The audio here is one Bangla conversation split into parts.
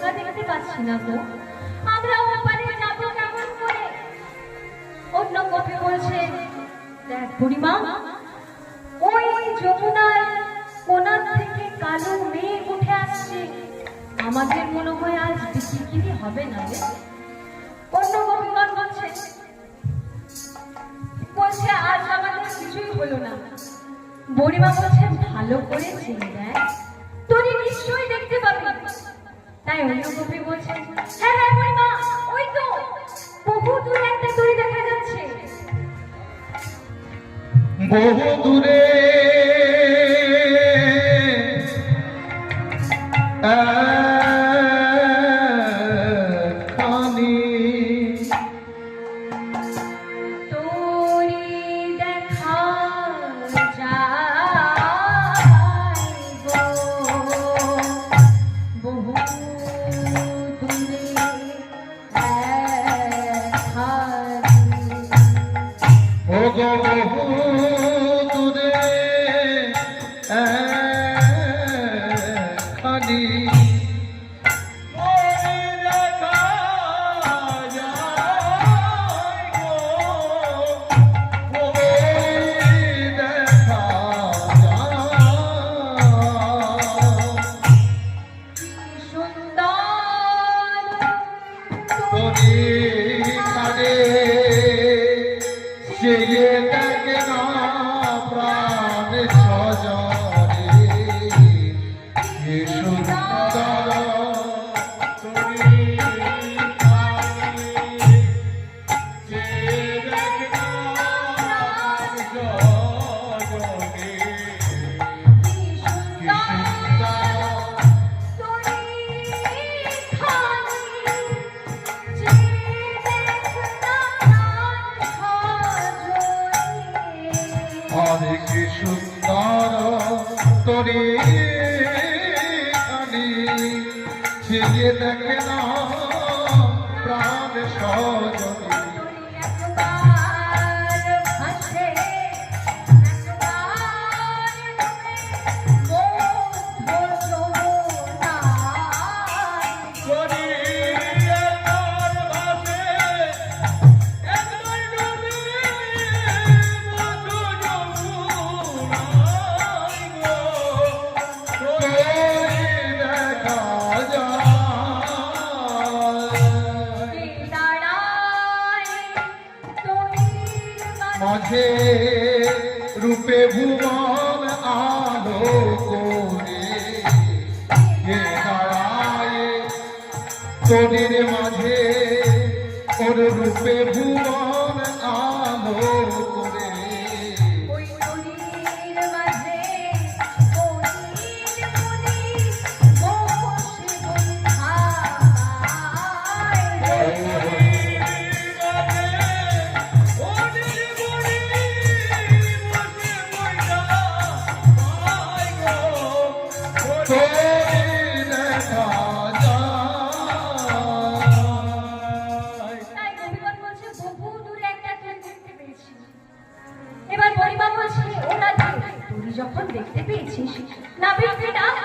নৌকা দেখতে পাচ্ছি না গো, আমরা ওপারে যাবো কেমন করে? অন্য গোপী বলছে, দেখ বুড়িমা, ওই যমুনার কোনার থেকে কালো মেঘ উঠে আসছে, আমাদের মনে হয় আজ বিক্রি হবে না রে। অন্য গোপীগণ বলছে আজ আমাদের কিছুই হলো না। বুড়িমা বলছে ভালো করে চিনে দেখ, তোরই নিশ্চয়ই দেখতে পাবি। তাই অন্য গোপী বলছে, হ্যাঁ হ্যাঁ বুড়িমা, ওই তো বহু দূরে একটা তরি দেখা যাচ্ছে। বহু দূরে দেখে না প্রাণ সজনী। মাঝে রূপে ভুবন আলো করে দাঁড়ায় তোদের মাঝে, ওর রূপে ভুবন আলো করে। যখন দেখতে পেয়েছিস নাবিককে ডাক।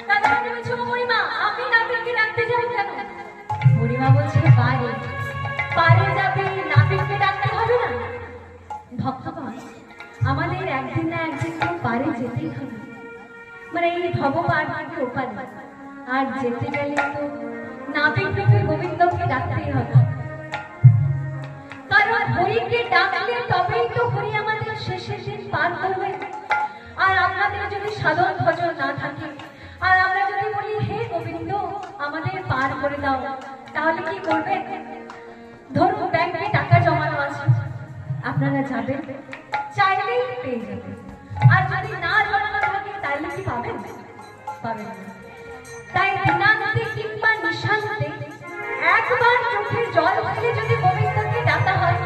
দাদা বলছে, বুড়িমা আপনি নাবিককে ডাকতে যাবেন কেন? বুড়িমা বলছে, পারে পারে যাবে, নাবিককে ডাকতে হবে না। ভক্তগণ, আমাদের একদিন না একদিন তো পারে যেতেই হবে, মানে এই ভব পার থেকে ওপারে। আর যেতে গেলে তো নাবিক রূপে গোবিন্দকে ডাকতেই হবে, কারণ হরিকে ডাকলে তবেই তো হরি আমাদের শেষের দিন পার করবে। আর আপনাদের যদি সাধন ভজন না থাকে, আর আমরা যদি বলি হে গোবিন্দ আমাদের পার করে দাও, তাহলে কি করবেন? ধরুন ব্যাংকে টাকা জমানো আছে, আপনারা যাবেন, চাইলেই পেয়ে যাবেন। আর যদি না জমানো থাকে তাহলে কি পাবেন? পাবেন না। তাই দিনান্তে কিংবা নিশান্তে একবার চোখের জল ফেলে যদি গোবিন্দকে ডাকা হয়,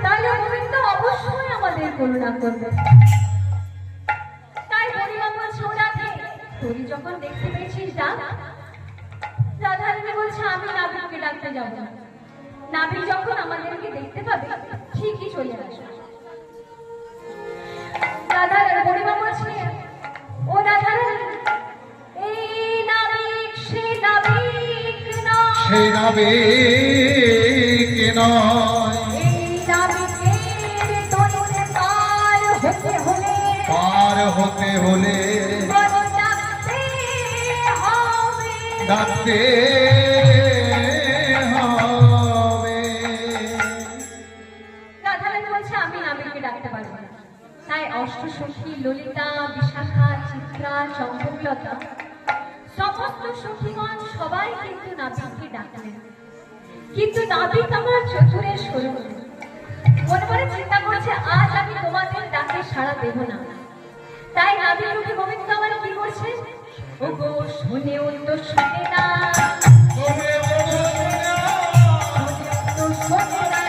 তাহলে গোবিন্দ অবশ্যই আমাদের করুণা করবে। তুই যখন দেখতে পেয়েছিস ডাক, রাধারানী বলছে আমি নাবিককে ডাকতে যাব না। নাবিক যখন আমাদেরকে দেখতে পাবে ঠিকই চলে আসবে। রাধারানী বুড়িমা বলছে, ও রাধারানী, এই নাবিক সে নাবিক সেই নাবিক নয়, এই নাবিকের তরিতে পার হতে হলে বড় ডাকতে হবে। ডাকতে হবে। রাধারানী বলছে আমি নাবিককে ডাকতে পারবো না। তাই অষ্টসখী ললিতা, বিশাখা, চিত্রা, চম্পকলতা সমস্ত সখীগণ সবাই কিন্তু নাবিককে ডাকলেন। কিন্তু নাবিক আমার চতুরের সরু মনে মনে চিন্তা করছে আজ আমি তোমাদের ডাকে সাড়া দেব না। তাই নাবিক রূপে গোবিন্দ আমার কি করছে, ও গো শুনেও তো শুনে না, শুনেও তো শোনে না,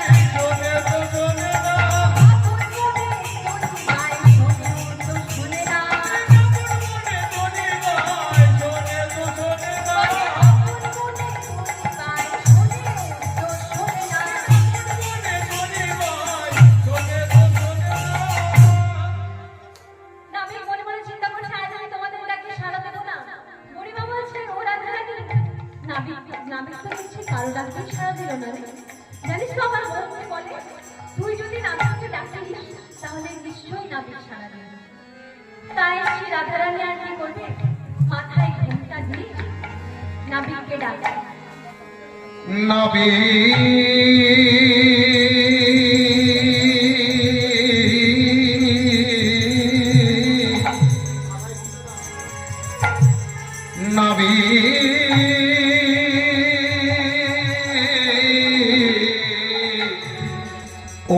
নাবিক মনে মনে চিন্তা করছে আজ আমি তোমাদের ডাকে সাড়া দেব না। বুড়িমা বলছেন ও রাধারানী, নাবিক তো দেখছি কারো ডাকে সাড়া দিল না রে। জানিস তো আমার মনে বলে তুই যদি নাবিককে ডাকিস তাহলে নিশ্চয়ই নাবিক সাড়া দেবে। তাই শ্রী রাধারানী আর কি করবে, মাথায় ঘুমটা দিয়ে নাবিককে ডাকে।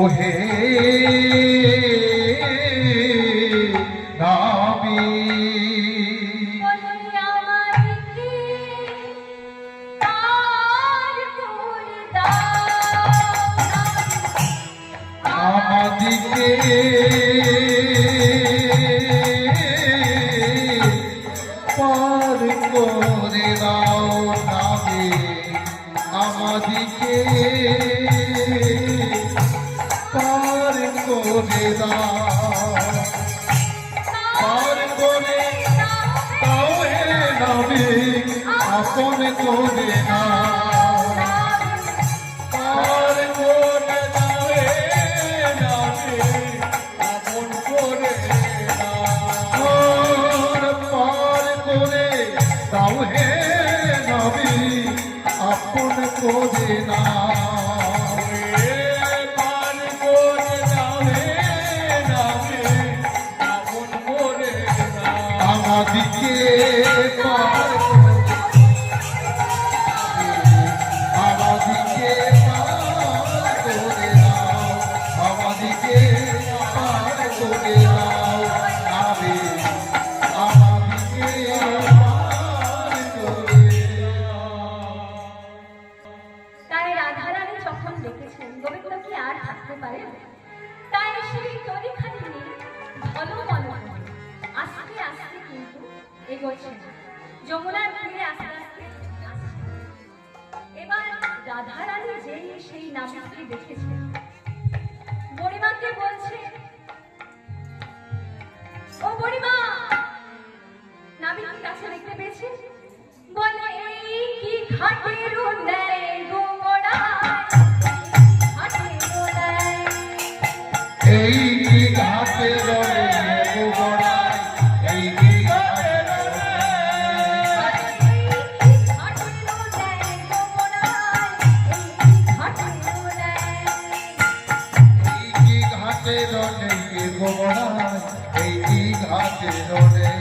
ওহে নাবিক, বলি আমাকে তার করে দাও, আমাদিকে পার করে দাও নাবিক, আমাদিকে পার করে দাও, পার করে দাও হে নাবিক, আপন করে দাও, পার করে দাও হে নাবিক, আপন করে দাও, পার করে দাও হে নাবিক, আপন করে দাও, পার করে দাও হে নাবিক, আপন করে দাও, আমাদিকে পার আমাদিকে পার করে দাও, আমাদিকে পার করে দাও নাবিক, আমাদিকে পার করে দাও। তাই রাধারানী যখন দেখেছেন গোবিন্দ কি আর থাকতে পারে, তাই সেই তরিখানি নিয়ে ঢলমল আস্তে আস্তে কিন্তু এগোচ্ছেন যমুনার তীরে আস্তে আস্তে। এবার রাধারানী যেই সেই নাবিককে দেখেছে বুড়িমাকে বলছে, ও বুড়িমা, নাবিক কাছে দেখতে পেয়েছে, বলে এই কি ঘাটের নেয় গো মোড়ায়, ঘাটের নেয়, এই কি ঘাটে রয়ে গোবরায়, এই কি ঘাটে রয়ে, ঘাটের নেয় গো মোড়ায়, ঘাটের নেয়, এই কি ঘাটে রয়ে গোবরায়, এই কি ঘাটে রয়ে,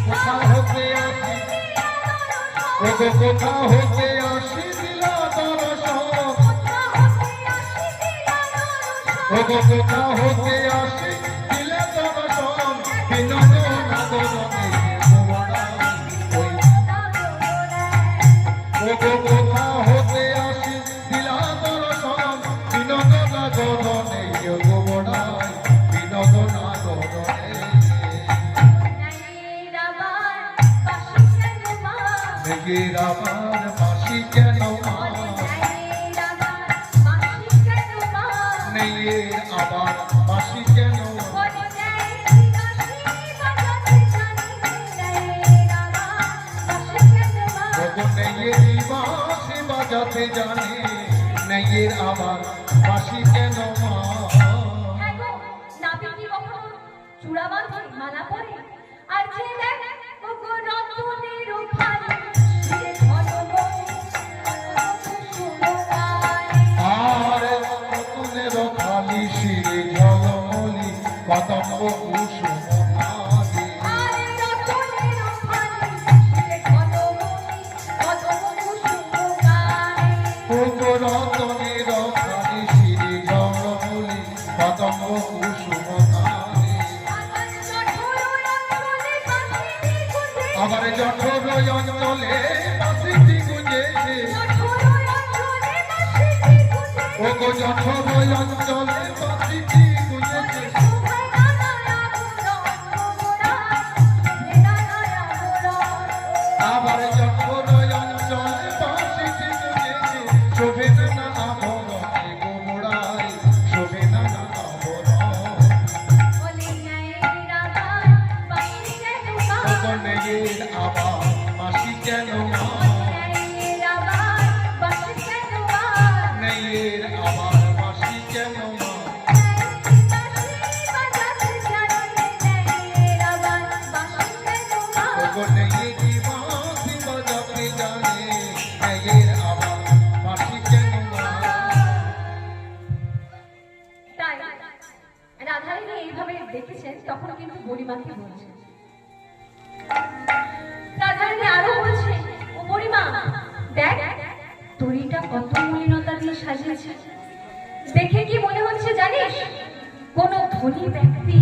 কোথা হতে আসি, ওগো কোথা হতে আসি দিলা দর্শন, ওগো কোথা হতে আসি দিলা দর্শন, বিনোদন আদরণে গোবরায়, ওই ওগো কোথা হতে আসি দিলা দর্শন, বিনোদন আদরণে গোবরায়, বিনোদন আদরণে, মেঘের আবার বাসি কেন মা, নেইয়ের আবার বাসি কেন, ওগো ওগো নেইয়ের বাঁশি বাজাতে জানে নেইয়ের আবার বাঁশি কেন মা হ্যাঁ গো, নাবিক কি কখনো চূড়া বাঁধে, মালা পরে? আর যে দেখ, ওগো রতনের ওখানে শিরে ঝলমলে সুমনারে। আর রতনের খালি শিরে ঝলমলি কদম্ব কুসুম নাদে আর রতনের ওখানে শিরে ঝলমলে কদম কুসুমনারে। ওগো রতনের খালি শিরে ঝলমলি কদম্ব কুসুম নাদে আবার জঠর অঞ্চলে বাঁশি আবার জঠর অঞ্চলে গুঁজে, বাঁশিটি গুঁজেছে জঠর অঞ্চলে বাঁশিটি গুঁজে। ওগো জঠর অঞ্চলে বাঁশিটি গুঁজেছে শোভায় নানা আগুন মোরা, নানা আগুন। আবার জঠর অঞ্চলে বাঁশিটি গুঁজেছে শোভে না আভরণে গোমড়ায় শোভে না আভরণ বলে ন্যায়ের আবার বাঁশি কেন গায়? ওগো নেইয়ের আবার বাঁশি কেন মা ন্যায়ের আবার বাঁশি কেন গায়? নেইয়ের আবার বাঁশি কেন মা বাজাতে জানে, ন্যায়ের আবার বাঁশি কেন গায়? ওগো নেইয়ের বাঁশি বাজাতে জানে নেইয়ের আবার বাঁশি কেন মা তাই রাধারানী এইভাবে দেখেছেন, তখন কিন্তু বুড়িমাকে বলছেন। রাধারানী আরো বলছে, ও বুড়িমা দেখ, তরিটা কত মলিনতা দিয়ে সাজিয়েছে। দেখে কি মনে হচ্ছে জানিস, কোন ধনী ব্যক্তি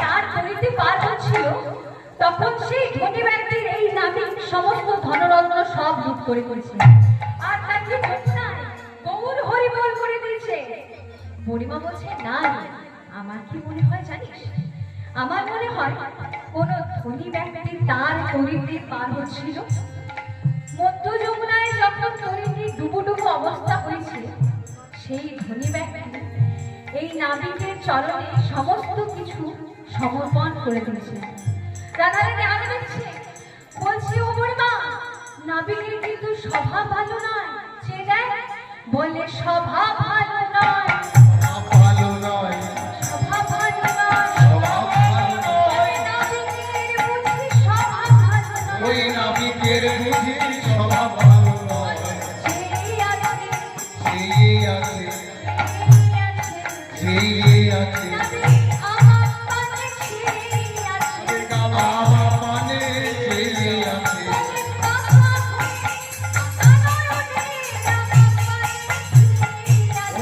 তার তরিতে পার হচ্ছিল, তখন সেই ধনী ব্যক্তির এই নাবিক সমস্ত ধনরত্ন সব লুট করে করেছে, আর তাকে যমুনায় গৌর হরিবোল করে দিয়েছে। বুড়িমা বলছে, না আমার কি মনে হয় জানিস, আমার মনে হয় কোন ধনী ব্যক্তি তার তরিতে পার হচ্ছিল, মধ্য যমুনায় যখন তরিটি ডুবুডুবু অবস্থা হয়েছে, সেই ধনী ব্যক্তি এই নাবিকের চরণে সমস্ত কিছু সমর্পণ করে দিয়েছে। রাধারানী আরো দেখছে, বলছে, ও বুড়িমা নাবিকের কিন্তু স্বভাব ভালো নয়। সে দেখ, বলে স্বভাব ভালো নয়, ভালো নয় স্বভাব ভালো নয়, স্বভাব ভালো নয় ওই নাবিকের বুদ্ধি স্বভাব ভালো নয়। ওই নাবিকের বুঝি স্বভাব ভালো নয় সেই আছে, সেই আছে সেই আছে, সেই আছে নাবিক আমার পানে সেই আছে। আমার মানে সেই আছে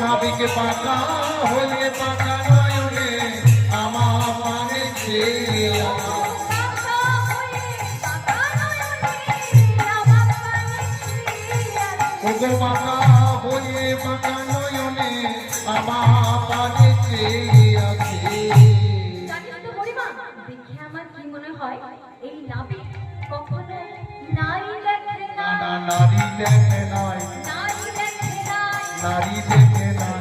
নাবিকে পাকা হলে পাকা নয়নে আমার মানে সেই আছে ওগো পাকা হলে পাকা নয়নে আমার মানে সেই আছে এই নাবিক কখনো নারী দেখে না, না নারী দেখে নাই নারী দেখে নাই, নারী দেখে নাই